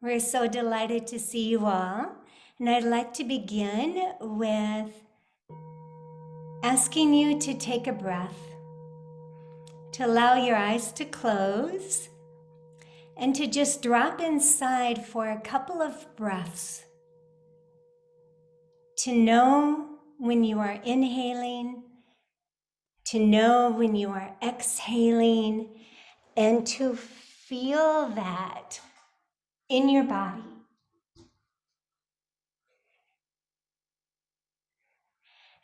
We're so delighted to see you all. And I'd like to begin with asking you to take a breath, to allow your eyes to close, and to just drop inside for a couple of breaths. To know when you are inhaling, to know when you are exhaling, and to feel that in your body.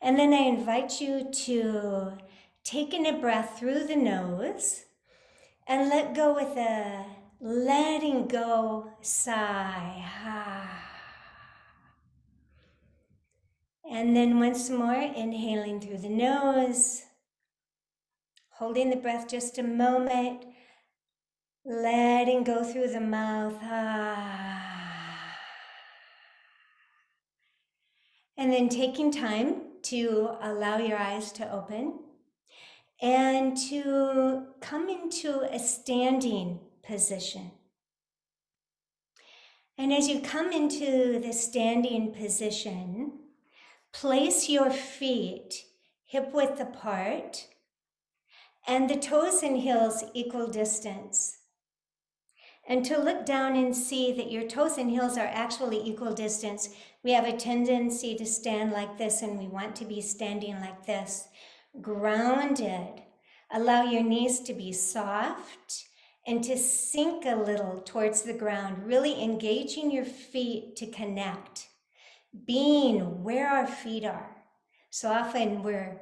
And then I invite you to take in a breath through the nose and let go with a letting go sigh. And then once more, inhaling through the nose, holding the breath just a moment, letting go through the mouth. And then taking time to allow your eyes to open and to come into a standing position. And as you come into the standing position, place your feet hip width apart and the toes and heels equal distance. And to look down and see that your toes and heels are actually equal distance. We have a tendency to stand like this, and we want to be standing like this. Grounded. Allow your knees to be soft and to sink a little towards the ground, really engaging your feet to connect. Being where our feet are. So often we're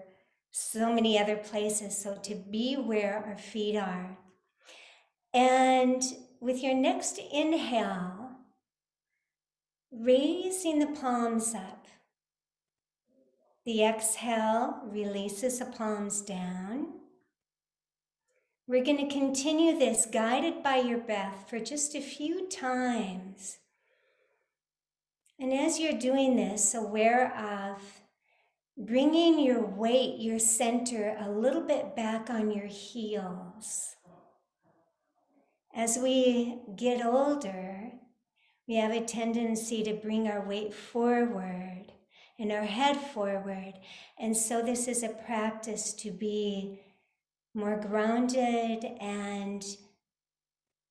so many other places, so to be where our feet are. And with your next inhale, raising the palms up. The exhale releases the palms down. We're going to continue this guided by your breath for just a few times. And as you're doing this, aware of bringing your weight, your center a little bit back on your heels. As we get older, we have a tendency to bring our weight forward and our head forward. And so this is a practice to be more grounded and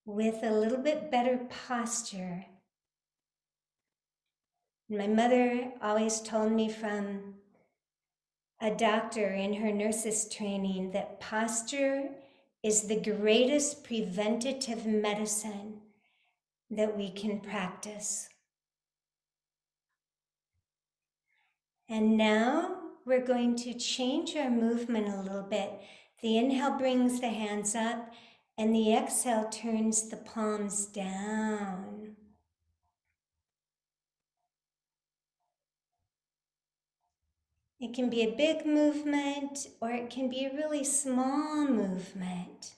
with a little bit better posture. My mother always told me from a doctor in her nurse's training that posture is the greatest preventative medicine that we can practice. And now we're going to change our movement a little bit. The inhale brings the hands up, and the exhale turns the palms down. It can be a big movement, or it can be a really small movement.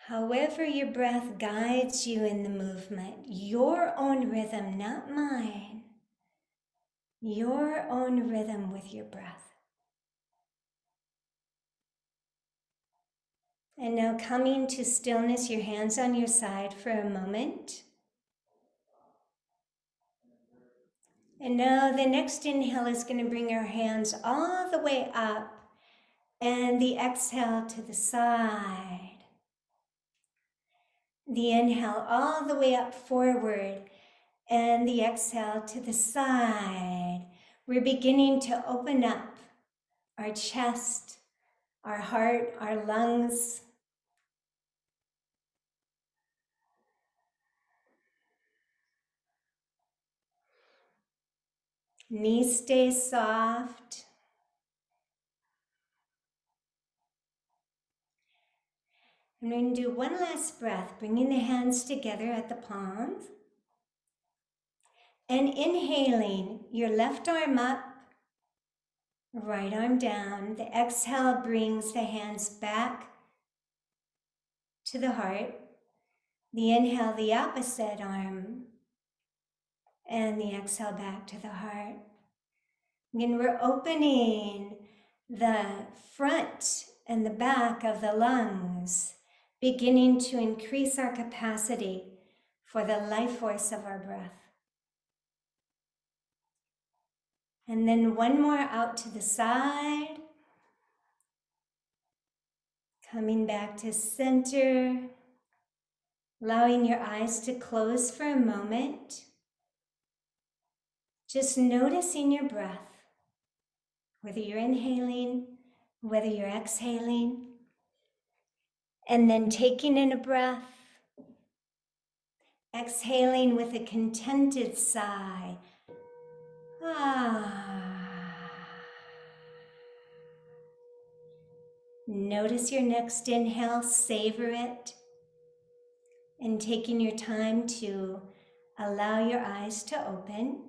However your breath guides you in the movement, your own rhythm, not mine. Your own rhythm with your breath. And now coming to stillness, your hands on your side for a moment. And now the next inhale is going to bring our hands all the way up, and the exhale to the side. The inhale all the way up forward, and the exhale to the side. We're beginning to open up our chest, our heart, our lungs. Knees stay soft. I'm going to do one last breath, bringing the hands together at the palms. And inhaling, your left arm up, right arm down. The exhale brings the hands back to the heart. The inhale, the opposite arm. And the exhale back to the heart. Again, we're opening the front and the back of the lungs, beginning to increase our capacity for the life force of our breath. And then one more out to the side. Coming back to center. Allowing your eyes to close for a moment. Just noticing your breath. Whether you're inhaling, whether you're exhaling. And then taking in a breath. Exhaling with a contented sigh. Notice your next inhale, savor it, and taking your time to allow your eyes to open.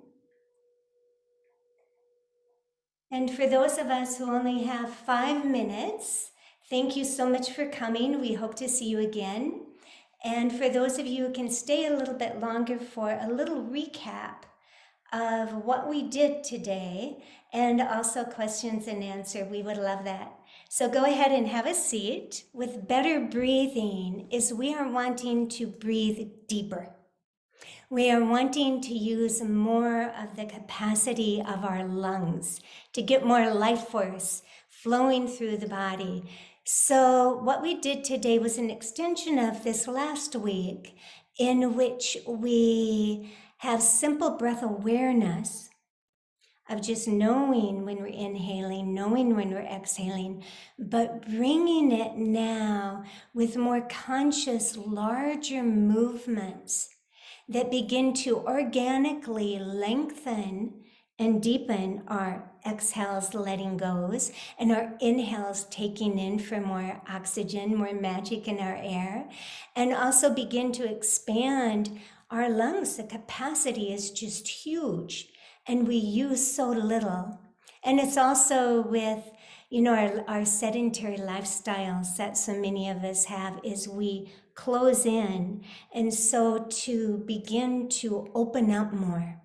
And for those of us who only have 5 minutes, thank you so much for coming. We hope to see you again. And for those of you who can stay a little bit longer for a little recap of what we did today and also questions and answer, we would love that. So go ahead and have a seat. With better breathing is we are wanting to breathe deeper. We are wanting to use more of the capacity of our lungs to get more life force flowing through the body. So what we did today was an extension of this last week in which we have simple breath awareness of just knowing when we're inhaling, knowing when we're exhaling, but bringing it now with more conscious, larger movements that begin to organically lengthen and deepen our exhales, letting goes, and our inhales taking in for more oxygen, more magic in our air, and also begin to expand our lungs. The capacity is just huge, and we use so little. And it's also with, our sedentary lifestyles that so many of us have, is we close in. And so to begin to open up more